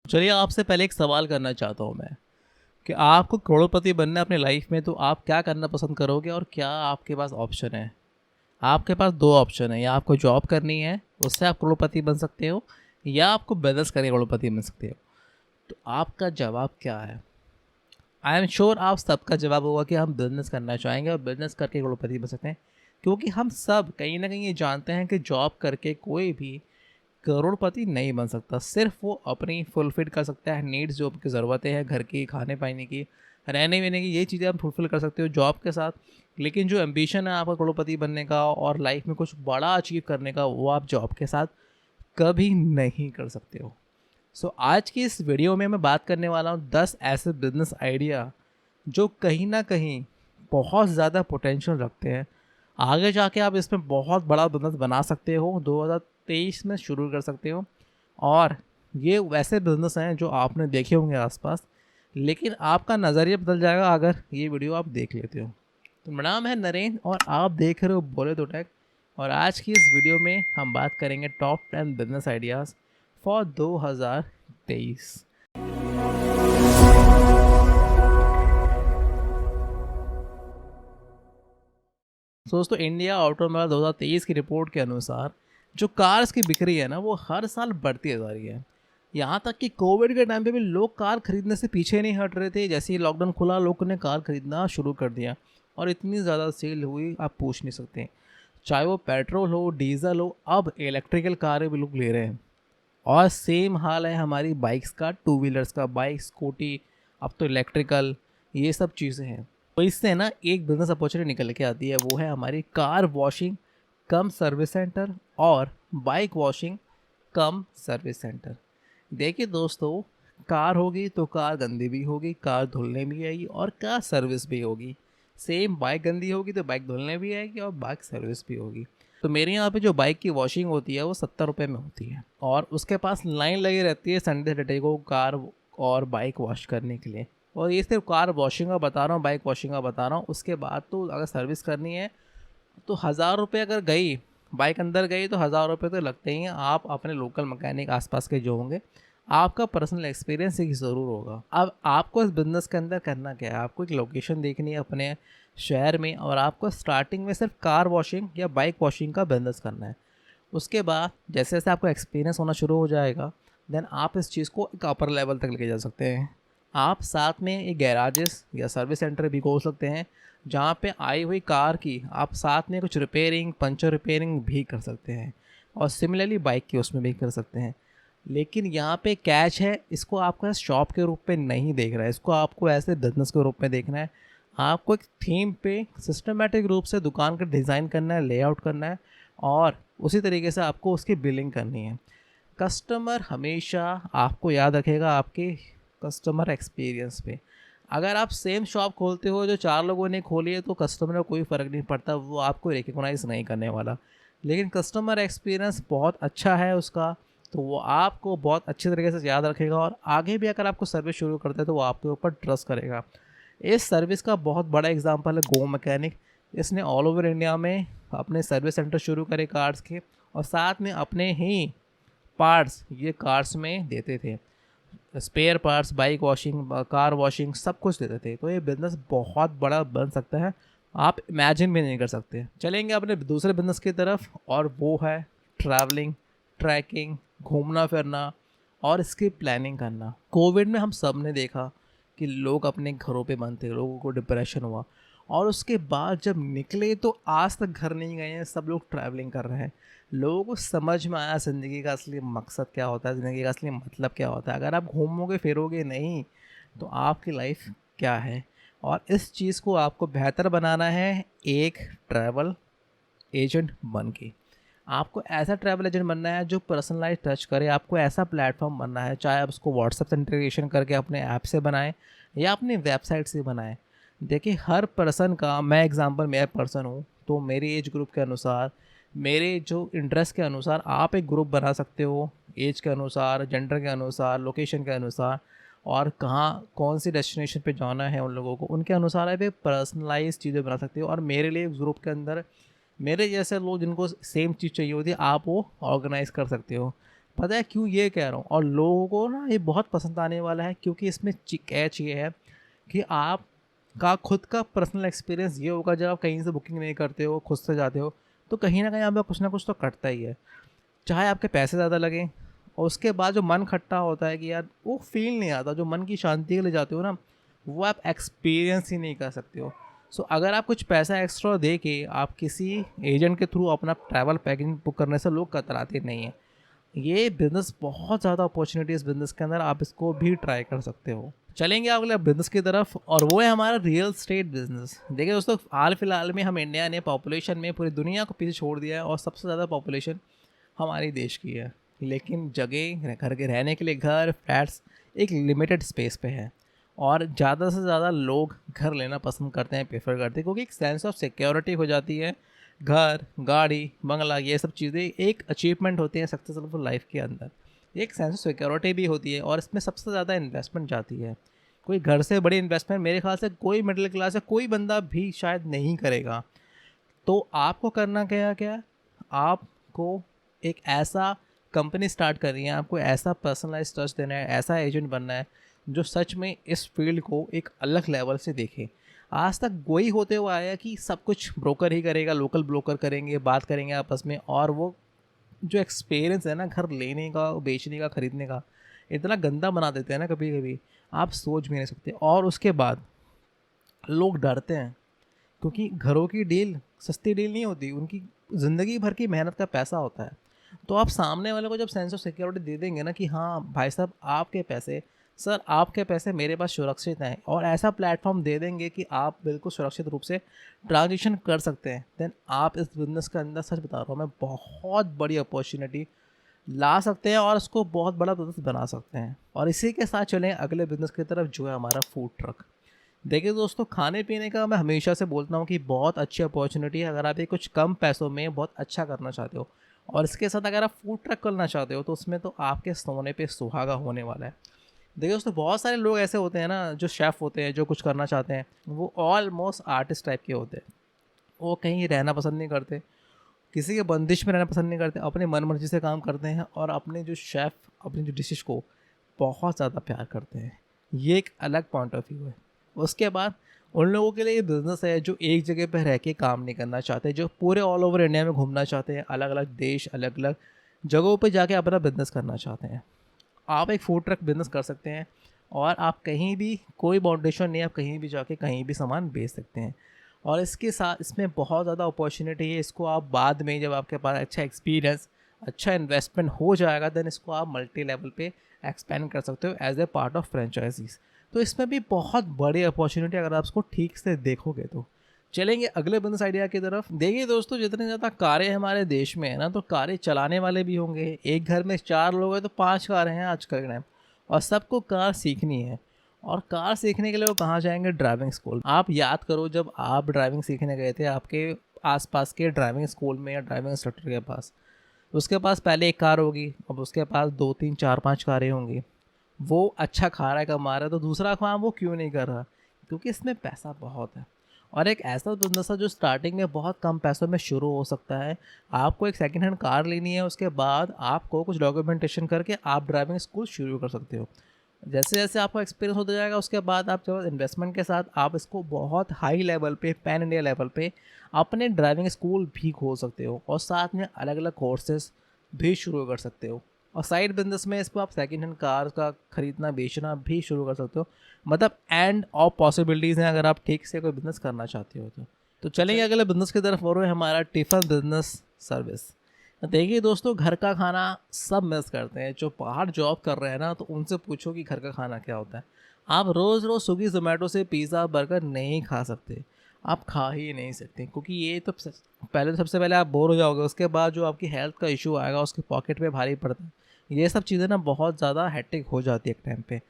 चलिए आपसे पहले एक सवाल करना चाहता हूँ मैं कि आपको करोड़पति बनना है अपनी लाइफ में, तो आप क्या करना पसंद करोगे और क्या आपके पास ऑप्शन है? आपके पास दो ऑप्शन है, या आपको जॉब करनी है, उससे आप करोड़पति बन सकते हो, या आपको बिजनेस करके करोड़पति बन सकते हो। तो आपका जवाब क्या है? आई एम श्योर आप सबका जवाब होगा कि हम बिजनेस करना चाहेंगे और बिजनेस करके करोड़पति बन सकते हैं, क्योंकि हम सब कहीं ना कहीं ये जानते हैं कि जॉब करके कोई भी करोड़पति नहीं बन सकता। सिर्फ वो अपनी फुलफिल कर सकता है नीड्स, जो आपकी ज़रूरतें हैं घर की, खाने पाने की, रहने वहने की, ये चीज़ें आप फुलफिल कर सकते हो जॉब के साथ। लेकिन जो एम्बिशन है आपका करोड़पति बनने का और लाइफ में कुछ बड़ा अचीव करने का, वो आप जॉब के साथ कभी नहीं कर सकते हो। आज की इस वीडियो में मैं बात करने वाला हूँ 10 ऐसे बिजनेस आइडिया जो कहीं ना कहीं बहुत ज़्यादा पोटेंशियल रखते हैं। आगे जाके आप इसमें बहुत बड़ा बिजनेस बना सकते हो, 2023 में शुरू कर सकते हो। और ये वैसे बिजनेस हैं जो आपने देखे होंगे आसपास, लेकिन आपका नज़रिया बदल जाएगा अगर ये वीडियो आप देख लेते हो। तो मेरा नाम है नरेंद्र और आप देख रहे हो बोले तो टेक। और आज की इस वीडियो में हम बात करेंगे टॉप 10 बिजनेस आइडियाज़ फॉर 2023। दोस्तों, इंडिया ऑटोमोबाइल 2023 की रिपोर्ट के अनुसार जो कार्स की बिक्री है ना, वो हर साल बढ़ती जा रही है। यहाँ तक कि कोविड के टाइम पे भी लोग कार खरीदने से पीछे नहीं हट रहे थे। जैसे ही लॉकडाउन खुला, लोगों ने कार खरीदना शुरू कर दिया और इतनी ज़्यादा सेल हुई, आप पूछ नहीं सकते। चाहे वो पेट्रोल हो, डीजल हो, अब इलेक्ट्रिकल कारें भी लोग ले रहे हैं। और सेम हाल है हमारी बाइक्स का, टू व्हीलर्स का, बाइक, स्कूटी, अब तो इलेक्ट्रिकल, ये सब चीज़ें हैं। तो इससे ना एक बिजनेस अपॉर्चुनिटी निकल के आती है, वो है हमारी कार वॉशिंग कम सर्विस सेंटर और बाइक वॉशिंग कम सर्विस सेंटर। देखिए दोस्तों, कार होगी तो कार गंदी भी होगी, कार धुलने भी आएगी और कार सर्विस भी होगी। सेम बाइक गंदी होगी तो बाइक धुलने भी आएगी और बाइक सर्विस भी होगी। तो मेरे यहाँ पे जो बाइक की वॉशिंग होती है वो 70 रुपये में होती है, और उसके पास लाइन लगी रहती है संडे सैटरडे को कार और बाइक वॉश करने के लिए। और ये सिर्फ कार वॉशिंग का बता रहा हूँ, बाइक वॉशिंग का बता रहा हूँ। उसके बाद तो अगर सर्विस करनी है तो 1000 रुपये अगर गई, बाइक अंदर गई, तो 1000 रुपये तो लगते ही हैं। आप अपने लोकल मैकेनिक आसपास के जो होंगे, आपका पर्सनल एक्सपीरियंस ही ज़रूर होगा। अब आपको इस बिज़नेस के अंदर करना क्या है? आपको एक लोकेशन देखनी है अपने शहर में, और आपको स्टार्टिंग में सिर्फ कार वॉशिंग या बाइक वॉशिंग का बिज़नेस करना है। उसके बाद जैसे जैसे आपको एक्सपीरियंस होना शुरू हो जाएगा, देन आप इस चीज़ को एक अपर लेवल तक लेके जा सकते हैं। आप साथ में एक गैराजेस या सर्विस सेंटर भी खोल सकते हैं, जहाँ पे आई हुई कार की आप साथ में कुछ रिपेयरिंग, पंचर रिपेयरिंग भी कर सकते हैं। और सिमिलरली बाइक की उसमें भी कर सकते हैं। लेकिन यहाँ पे कैच है, इसको आपको शॉप के रूप में नहीं देख रहा है, इसको आपको ऐसे बिजनेस के रूप में देखना है। आपको एक थीम पे सिस्टमेटिक रूप से दुकान का डिज़ाइन करना है, लेआउट करना है, और उसी तरीके से आपको उसकी बिलिंग करनी है। कस्टमर हमेशा आपको याद रखेगा आपके कस्टमर एक्सपीरियंस पे। अगर आप सेम शॉप खोलते हो जो 4 लोगों ने खोली है, तो कस्टमर को कोई फ़र्क नहीं पड़ता, वो आपको रिकग्नाइज़ नहीं करने वाला। लेकिन कस्टमर एक्सपीरियंस बहुत अच्छा है उसका, तो वो आपको बहुत अच्छे तरीके से याद रखेगा, और आगे भी अगर आपको सर्विस शुरू करता है तो वो आपके ऊपर ट्रस्ट करेगा। इस सर्विस का बहुत बड़ा एग्जांपल है गो मैकेनिक। इसने ऑल ओवर इंडिया में अपने सर्विस सेंटर शुरू करे कार्स के, और साथ में अपने ही पार्ट्स ये कार्स में देते थे। Spare parts, bike washing, car washing, सब कुछ देते थे। तो ये बिज़नेस बहुत बड़ा बन सकता है, आप इमेजिन भी नहीं कर सकते। चलेंगे अपने दूसरे बिज़नेस की तरफ, और वो है ट्रैवलिंग, ट्रैकिंग, घूमना फिरना और इसकी प्लानिंग करना। कोविड में हम सब ने देखा कि लोग अपने घरों पे बंद थे, लोगों को डिप्रेशन हुआ, और उसके बाद जब निकले तो आज तक घर नहीं गए हैं, सब लोग ट्रैवलिंग कर रहे हैं। लोगों को समझ में आया ज़िंदगी का असली मकसद क्या होता है, ज़िंदगी का असली मतलब क्या होता है। अगर आप घूमोगे फिरोगे नहीं, तो आपकी लाइफ क्या है? और इस चीज़ को आपको बेहतर बनाना है एक ट्रैवल एजेंट बन के। आपको ऐसा ट्रैवल एजेंट बनना है जो पर्सनलाइज टच करे। आपको ऐसा प्लेटफॉर्म बनना है, चाहे आप उसको व्हाट्सएप से इंटीग्रेशन करके अपने ऐप से बनाएं या अपनी वेबसाइट से बनाएं। देखिए, हर पर्सन का, मैं एग्जांपल, मैं पर्सन हूँ, तो मेरी एज ग्रुप के अनुसार, मेरे जो इंटरेस्ट के अनुसार आप एक ग्रुप बना सकते हो, एज के अनुसार, जेंडर के अनुसार, लोकेशन के अनुसार, और कहाँ कौन सी डेस्टिनेशन पे जाना है उन लोगों को, उनके अनुसार आप एक पर्सनलाइज चीज़ें बना सकते हो। और मेरे लिए ग्रुप के अंदर मेरे जैसे लोग जिनको सेम चीज़ चाहिए होती है, आप वो ऑर्गेनाइज़ कर सकते हो। पता है क्यों ये कह रहा हूँ, और लोगों को ना ये बहुत पसंद आने वाला है, क्योंकि इसमें कैच ये है कि आप का खुद का पर्सनल एक्सपीरियंस ये होगा, जब आप कहीं से बुकिंग नहीं करते हो, खुद से जाते हो, तो कहीं ना कहीं आपका कुछ ना कुछ तो कटता ही है, चाहे आपके पैसे ज़्यादा लगें। और उसके बाद जो मन खट्टा होता है कि यार वो फील नहीं आता, जो मन की शांति के लिए जाते हो ना, वो आप एक्सपीरियंस ही नहीं कर सकते हो। सो अगर आप कुछ पैसा एक्स्ट्रा दे के आप किसी एजेंट के थ्रू अपना ट्रैवल पैकेज बुक करने से लोग कतराते नहीं हैं। ये बिज़नेस बहुत ज़्यादा अपॉर्चुनिटी इस बिज़नेस के अंदर, आप इसको भी ट्राई कर सकते हो। चलेंगे अगले बिज़नेस की तरफ, और वो है हमारा रियल स्टेट बिज़नेस। देखिए दोस्तों, हाल फिलहाल में हम इंडिया ने पॉपुलेशन में पूरी दुनिया को पीछे छोड़ दिया है, और सबसे ज़्यादा पॉपुलेशन हमारे देश की है, लेकिन जगह घर के रहने के लिए घर फ्लैट्स एक लिमिटेड स्पेस पे है, और ज़्यादा से ज़्यादा लोग घर लेना पसंद करते हैं, प्रेफर करते हैं, क्योंकि एक सेंस ऑफ सिक्योरिटी हो जाती है। घर, गाड़ी, बंगला, ये सब चीज़ें एक अचीवमेंट होती हैं सक्सेसफुल लाइफ के अंदर। एक सेंस ऑफ सिक्योरिटी भी होती है, और इसमें सबसे ज़्यादा इन्वेस्टमेंट जाती है। कोई घर से बड़ी इन्वेस्टमेंट मेरे ख्याल से कोई मिडिल क्लास या कोई बंदा भी शायद नहीं करेगा। तो आपको करना क्या क्या, आपको एक ऐसा कंपनी स्टार्ट करनी है, आपको ऐसा पर्सनलाइज टच देना है, ऐसा एजेंट बनना है जो सच में इस फील्ड को एक अलग लेवल से देखे। आज तक वही होते हुए आया कि सब कुछ ब्रोकर ही करेगा, लोकल ब्रोकर करेंगे, बात करेंगे आपस में, और वो जो एक्सपीरियंस है ना घर लेने का, बेचने का, ख़रीदने का, इतना गंदा बना देते हैं ना कभी कभी, आप सोच भी नहीं सकते। और उसके बाद लोग डरते हैं, क्योंकि घरों की डील सस्ती डील नहीं होती, उनकी ज़िंदगी भर की मेहनत का पैसा होता है। तो आप सामने वाले को जब सेंस ऑफ सिक्योरिटी दे देंगे ना कि हाँ भाई साहब आपके पैसे, सर आपके पैसे मेरे पास सुरक्षित हैं, और ऐसा प्लेटफॉर्म दे देंगे कि आप बिल्कुल सुरक्षित रूप से ट्रांजेक्शन कर सकते हैं, देन आप इस बिज़नेस के अंदर, सच बता रहा हूँ मैं, बहुत बड़ी अपॉर्चुनिटी ला सकते हैं, और उसको बहुत बड़ा बिज़नेस बना सकते हैं। और इसी के साथ चलें अगले बिज़नेस की तरफ, जो है हमारा फूड ट्रक। देखिए दोस्तों, खाने पीने का मैं हमेशा से बोलता हूँ कि बहुत अच्छी अपॉर्चुनिटी है, अगर आप ये कुछ कम पैसों में बहुत अच्छा करना चाहते हो। और इसके साथ अगर आप फूड ट्रक करना चाहते हो, तो उसमें तो आपके सोने पे सुहागा होने वाला है। देखिए दोस्तों, बहुत सारे लोग ऐसे होते हैं ना, जो शेफ़ होते हैं, जो कुछ करना चाहते हैं, वो ऑलमोस्ट आर्टिस्ट टाइप के होते हैं। वो कहीं रहना पसंद नहीं करते, किसी के बंदिश में रहना पसंद नहीं करते, अपने मन मर्जी से काम करते हैं, और अपने जो शेफ़, अपनी जो डिशेस को बहुत ज़्यादा प्यार करते हैं। ये एक अलग पॉइंट ऑफ व्यू है। उसके बाद उन लोगों के लिए ये बिज़नेस है जो एक जगह पर रह के काम नहीं करना चाहते, जो पूरे ऑल ओवर इंडिया में घूमना चाहते हैं, अलग अलग देश, अलग अलग जगहों पे जाके अपना बिज़नेस करना चाहते हैं। आप एक फूड ट्रक बिज़नेस कर सकते हैं, और आप कहीं भी, कोई बाउंडेशन नहीं, आप कहीं भी जाके कहीं भी सामान बेच सकते हैं। और इसके साथ इसमें बहुत ज़्यादा अपॉर्चुनिटी है। इसको आप बाद में, जब आपके पास अच्छा एक्सपीरियंस, अच्छा इन्वेस्टमेंट हो जाएगा, देन इसको आप मल्टी लेवल पे एक्सपेंड कर सकते हो as a part of franchises. तो इसमें भी बहुत बड़ी अपॉर्चुनिटी, अगर आप इसको ठीक से देखोगे तो। चलेंगे अगले बिजनेस आइडिया की तरफ। देखिए दोस्तों, जितने ज़्यादा कारें हमारे देश में है ना, तो कारें चलाने वाले भी होंगे। एक घर में 4 लोग हैं तो 5 कारें हैं आजकल के टाइम, और सबको कार सीखनी है। और कार सीखने के लिए वो कहाँ जाएंगे? Driving school. आप याद करो, जब आप ड्राइविंग सीखने गए थे आपके आसपास के ड्राइविंग स्कूल में या ड्राइविंग इंस्ट्रक्टर के पास, उसके पास पहले एक कार होगी, अब उसके पास 2 3 4 5 कारें होंगी। वो अच्छा खा रहा है, कमा रहा है, तो दूसरा काम वो क्यों नहीं कर रहा? क्योंकि इसमें पैसा बहुत है। और एक ऐसा बिजनेस है जो स्टार्टिंग में बहुत कम पैसों में शुरू हो सकता है। आपको एक सेकंड हैंड कार लेनी है, उसके बाद आपको कुछ डॉक्यूमेंटेशन करके आप ड्राइविंग स्कूल शुरू कर सकते हो। जैसे जैसे आपको एक्सपीरियंस होता जाएगा, उसके बाद आप जब इन्वेस्टमेंट के साथ आप इसको बहुत हाई लेवल पे, पैन इंडिया लेवल पे अपने ड्राइविंग स्कूल भी खोल सकते हो, और साथ में अलग अलग कोर्सेज भी शुरू कर सकते हो। और साइड बिजनेस में इसको आप सेकंड हैंड कार का खरीदना बेचना भी शुरू कर सकते हो। मतलब एंड ऑफ पॉसिबिलिटीज़ हैं, अगर आप ठीक से कोई बिजनेस करना चाहते हो तो चलेंगे अगले बिजनेस की तरफ, और वो है हमारा टिफ़िन बिजनेस सर्विस। देखिए दोस्तों, घर का खाना सब मिस करते हैं। जो बाहर जॉब कर रहे हैं ना, तो उनसे पूछो कि घर का खाना क्या होता है। आप रोज़ रोज़ स्विगी जोमेटो से पिज़्ज़ा बर्गर नहीं खा सकते, आप खा ही नहीं सकते, क्योंकि ये तो पहले, सबसे पहले आप बोर हो जाओगे, उसके बाद जो आपकी हेल्थ का इशू आएगा, उसके पॉकेट पे भारी पड़ता है। ये सब चीज़ें ना बहुत ज़्यादा हेक्टिक हो जाती है एक टाइम पे।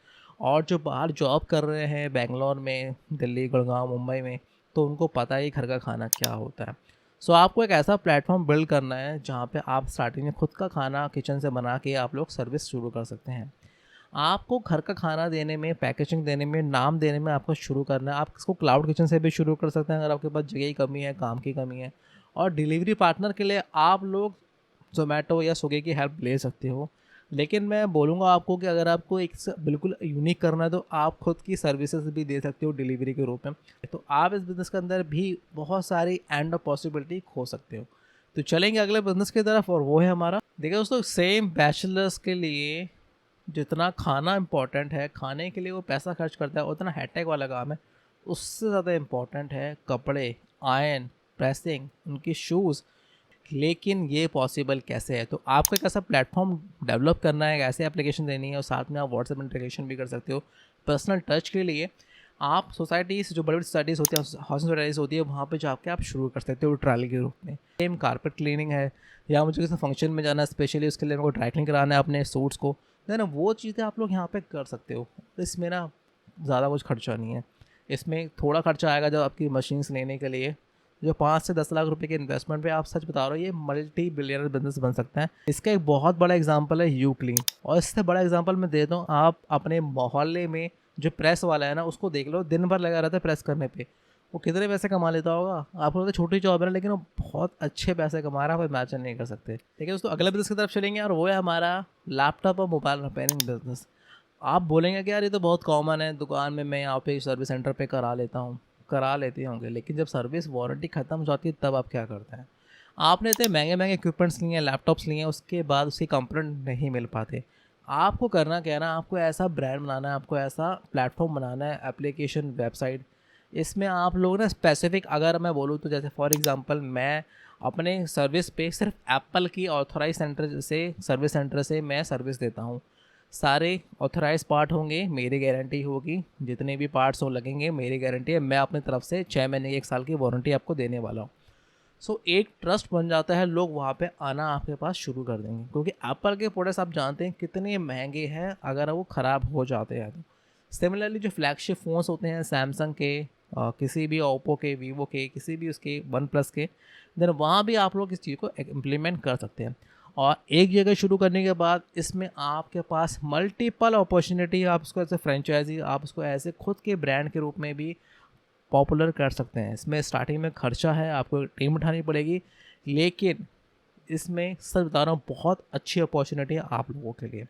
और जो बाहर जॉब कर रहे हैं बेंगलोर में, दिल्ली, गुड़गांव, मुंबई में, तो उनको पता है घर का खाना क्या होता है। सो आपको एक ऐसा प्लेटफॉर्म बिल्ड करना है जहाँ पे आप स्टार्टिंग में खुद का खाना किचन से बना के आप लोग सर्विस शुरू कर सकते हैं। आपको घर का खाना देने में, पैकेजिंग देने में, नाम देने में आपको शुरू करना है। आप इसको क्लाउड किचन से भी शुरू कर सकते हैं अगर आपके पास जगह की कमी है, काम की कमी है। और डिलीवरी पार्टनर के लिए आप लोग जोमेटो या स्विगी की हेल्प ले सकते हो। लेकिन मैं बोलूँगा आपको कि अगर आपको एक बिल्कुल यूनिक करना है तो आप खुद की सर्विसेज भी दे सकते हो डिलीवरी के रूप में। तो आप इस बिज़नेस के अंदर भी बहुत सारी एंड ऑफ पॉसिबिलिटी खो सकते हो। तो चलेंगे अगले बिज़नेस की तरफ, और वो है हमारा, देखिए दोस्तों, सेम बैचलर्स के लिए जितना खाना इम्पॉर्टेंट है, खाने के लिए वो पैसा खर्च करता है, उतना हैटेक वाला काम है उससे ज़्यादा इम्पॉर्टेंट है कपड़े, आयरन, प्रेसिंग, उनकी शूज़। लेकिन ये पॉसिबल कैसे है? तो आपको एक ऐसा प्लेटफॉर्म डेवलप करना है, एक ऐसे एप्लीकेशन देनी है, और साथ में आप व्हाट्सएप इंटीग्रेशन भी कर सकते हो पर्सनल टच के लिए। आप सोसाइटीज़, जो बड़ी बड़ी सोसाइटीज़ होती है, हाउसिंग सोसाइटीज़ होती है, वहाँ पे जाके आप शुरू कर सकते हो ट्रायल के रूप में। सेम कारपेट क्लीनिंग है, या मुझे किसी फंक्शन में जाना है स्पेशली, उसके लिए मेरे को ड्राई क्लीन कराना है अपने सूट्स को, है ना, वो चीज़ें आप लोग यहाँ पे कर सकते हो। इसमें ना ज़्यादा कुछ खर्चा नहीं है। इसमें थोड़ा खर्चा आएगा जब आपकी मशीन्स लेने के लिए, जो 5 से 10 लाख रुपए के इन्वेस्टमेंट पे, आप सच बता रहे हो, ये मल्टी बिलियनर बिजनेस बन सकता है। इसका एक बहुत बड़ा एग्जांपल है यू क्लीन, और इससे बड़ा एग्जांपल मैं देता हूँ, आप अपने मोहल्ले में जो प्रेस वाला है ना, उसको देख लो, दिन भर लगा रहता है प्रेस करने पे, वो कितने पैसे कमा लेता होगा? आपको लगता है छोटी जॉब है, लेकिन वो बहुत अच्छे पैसे कमा रहा है, आप इमेजिन नहीं कर सकते। ठीक है दोस्तों, अगले बिजनेस की तरफ चलेंगे, और वो है हमारा लैपटॉप और मोबाइल रिपेयरिंग बिजनेस। आप बोलेंगे कि यार ये तो बहुत कॉमन है, दुकान में मैं यहाँ पे सर्विस सेंटर पे करा लेता हूँ, करा लेते होंगे, लेकिन जब सर्विस वारंटी ख़त्म हो जाती है तब आप क्या करते हैं? आपने इतने महंगे महंगे इक्विपमेंट्स लिए हैं, लैपटॉप्स लिए हैं, उसके बाद उसके कंपोनेंट नहीं मिल पाते। आपको करना क्या है ना, आपको ऐसा ब्रांड बनाना है, आपको ऐसा प्लेटफॉर्म बनाना है, एप्लीकेशन, वेबसाइट, इसमें आप लोग ना स्पेसिफिक, अगर मैं बोलूँ तो जैसे फॉर एग्जांपल, मैं अपने सर्विस पे सिर्फ एप्पल की ऑथराइज सेंटर से, सर्विस सेंटर से मैं सर्विस देता हूँ। सारे ऑथराइज पार्ट होंगे, मेरी गारंटी होगी, जितने भी पार्ट्स हो लगेंगे मेरी गारंटी है, मैं अपनी तरफ से 6 महीने की 1 साल की वारंटी आपको देने वाला हूँ। सो एक ट्रस्ट बन जाता है, लोग वहाँ पे आना आपके पास शुरू कर देंगे, क्योंकि एप्पल के प्रोडक्ट्स आप जानते हैं कितने महंगे हैं अगर वो ख़राब हो जाते हैं तो। सिमिलरली जो फ्लैगशिप फ़ोन्स होते हैं सैमसंग के, किसी भी ओप्पो के, वीवो के, किसी भी उसके, वन प्लस के, देन वहाँ भी आप लोग इस चीज़ को इम्प्लीमेंट कर सकते हैं। और एक जगह शुरू करने के बाद इसमें आपके पास मल्टीपल अपॉर्चुनिटी, आप उसको ऐसे फ्रेंचाइजी, आप उसको ऐसे खुद के ब्रांड के रूप में भी पॉपुलर कर सकते हैं। इसमें स्टार्टिंग में खर्चा है, आपको टीम उठानी पड़ेगी, लेकिन इसमें सच बता रहा हूँ बहुत अच्छी अपॉर्चुनिटी है आप लोगों के लिए।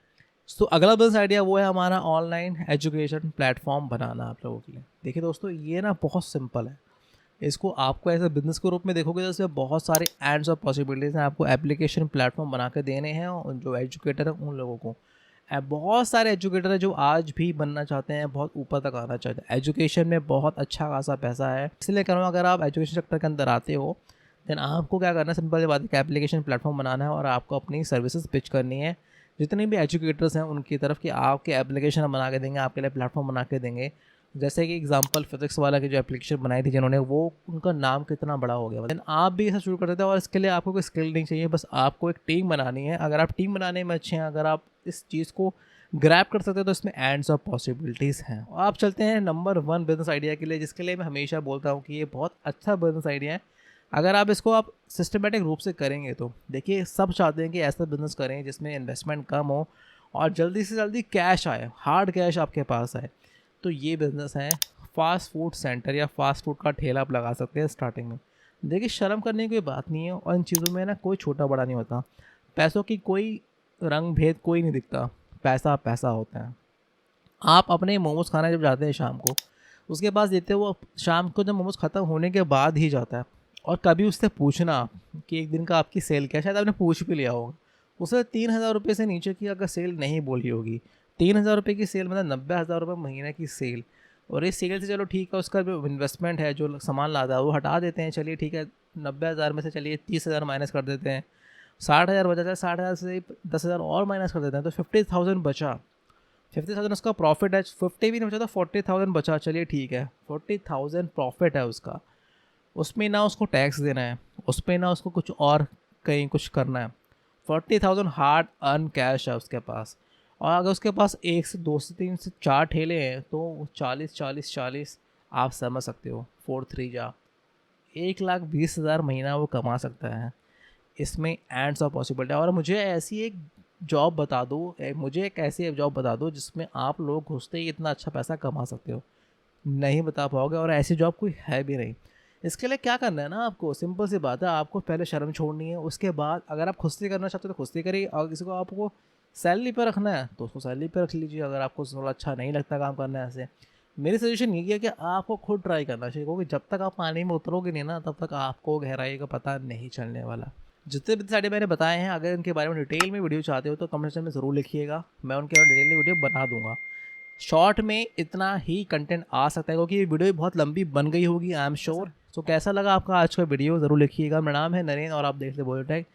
तो अगला बिजनेस आइडिया वो है हमारा ऑनलाइन एजुकेशन प्लेटफॉर्म बनाना आप लोगों के लिए। देखिए दोस्तों, ये ना बहुत सिंपल है, इसको आपको ऐसे बिजनेस के रूप में देखोगे तो इसमें बहुत सारे एंड्स और पॉसिबिलिटीज़ हैं। आपको एप्लीकेशन प्लेटफॉर्म बना के देने हैं, और जो एजुकेटर है उन लोगों को, बहुत सारे एजुकेटर हैं जो आज भी बनना चाहते हैं, बहुत ऊपर तक आना चाहते हैं। एजुकेशन में बहुत अच्छा खासा पैसा है, इसलिए कह रहा हूँ अगर आप एजुकेशन सेक्टर के अंदर आते हो, देन आपको क्या करना है, सिंपल सी बात है कि एप्लीकेशन प्लेटफॉर्म बनाना है, और आपको अपनी सर्विसेज पिच करनी है जितने भी एजुकेटर्स हैं उनकी तरफ, कि आपके एप्लीकेशन बना के देंगे, आपके लिए प्लेटफॉर्म बना के देंगे। जैसे कि एग्जांपल फिजिक्स वाला की जो एप्लीकेशन बनाई थी जिन्होंने, वो उनका नाम कितना बड़ा हो गया। लेकिन आप भी ऐसा शुरू कर देते हैं, और इसके लिए आपको कोई स्किल नहीं चाहिए, बस आपको एक टीम बनानी है। अगर आप टीम बनाने में अच्छे हैं, अगर आप इस चीज़ को ग्रैब कर सकते हैं, तो इसमें एंड्स ऑफ पॉसिबिलिटीज़ हैं। और आप चलते हैं नंबर 1 बिजनेस आइडिया के लिए, जिसके लिए मैं हमेशा बोलता हूँ कि ये बहुत अच्छा बिजनेस आइडिया है। अगर आप इसको आप सिस्टमेटिक रूप से करेंगे तो, देखिए सब चाहते हैं कि ऐसा बिजनेस करें जिसमें इन्वेस्टमेंट कम हो और जल्दी से जल्दी कैश आए, हार्ड कैश आपके पास आए। तो ये बिज़नेस है फास्ट फूड सेंटर, या फास्ट फूड का ठेला आप लगा सकते हैं स्टार्टिंग में। देखिए शर्म करने की कोई बात नहीं है, और इन चीज़ों में ना कोई छोटा बड़ा नहीं होता, पैसों की कोई रंग भेद कोई नहीं दिखता, पैसा पैसा होता है। आप अपने मोमोज़ खाने जब जाते हैं शाम को, उसके पास देते हो, वो शाम को जब मोमोज़ ख़त्म होने के बाद ही जाता है। और कभी उससे पूछना कि एक दिन का आपकी सेल क्या है, शायद आपने पूछ भी लिया होगा, उसे 3,000 रुपये से नीचे की अगर सेल नहीं बोली होगी, 3,000 रुपये की सेल मतलब 90,000 रुपये महीने की सेल। और इस सेल से चलो ठीक है, उसका जो इन्वेस्टमेंट है, जो सामान लाता है वो हटा देते हैं, चलिए ठीक है, 90,000 में से चलिए 30,000 माइनस कर देते हैं, 60,000 बचा जाए, 60,000 से 10,000 और माइनस कर देते हैं, तो 50,000 बचा। 50,000 उसका प्रॉफिट है, 50 भी नहीं बचा तो 40,000 बचा, चलिए ठीक है, 40,000 प्रॉफिट है उसका। उसमें ना उसको टैक्स देना है, उसमें ना उसको कुछ और कहीं कुछ करना है। 40,000 हार्ड अर्न कैश है उसके पास। और अगर उसके पास 1 से 2 से 3 से 4 ठेले हैं तो 40 आप समझ सकते हो, 4 3 जा 1,20,000 महीना वो कमा सकता है। इसमें एंड्स ऑफ पॉसिबिलिटी। और मुझे ऐसी एक जॉब बता दो, मुझे एक ऐसी जॉब बता दो जिसमें आप लोग घुसते ही इतना अच्छा पैसा कमा सकते हो। नहीं बता पाओगे, और ऐसी जॉब कोई है भी नहीं। इसके लिए क्या करना है ना, आपको सिंपल सी बात है, आपको पहले शर्म छोड़नी है। उसके बाद अगर आप खुद से करना चाहते हो तो खुद से करिए, और किसी को आपको सैलरी पर रखना है तो उसको सैलरी पर रख लीजिए, अगर आपको थोड़ा अच्छा नहीं लगता काम करना ऐसे। मेरी सजेशन ये है कि आपको खुद ट्राई करना चाहिए, क्योंकि जब तक आप पानी में उतरोगे नहीं ना तब तक आपको गहराई का पता नहीं चलने वाला। जितने भी साइड मैंने बताए हैं, अगर इनके बारे में डिटेल में वीडियो चाहते हो तो कमेंट सेक्शन में ज़रूर लिखिएगा, मैं उनके बारे में डिटेल वीडियो बना दूंगा। शॉर्ट में इतना ही कंटेंट आ सकता है, क्योंकि ये वीडियो भी बहुत लंबी बन गई होगी आई एम श्योर। तो कैसा लगा आपका आज का वीडियो ज़रूर लिखिएगा। मेरा नाम है नरेन और आप देख ले बोयोटेक।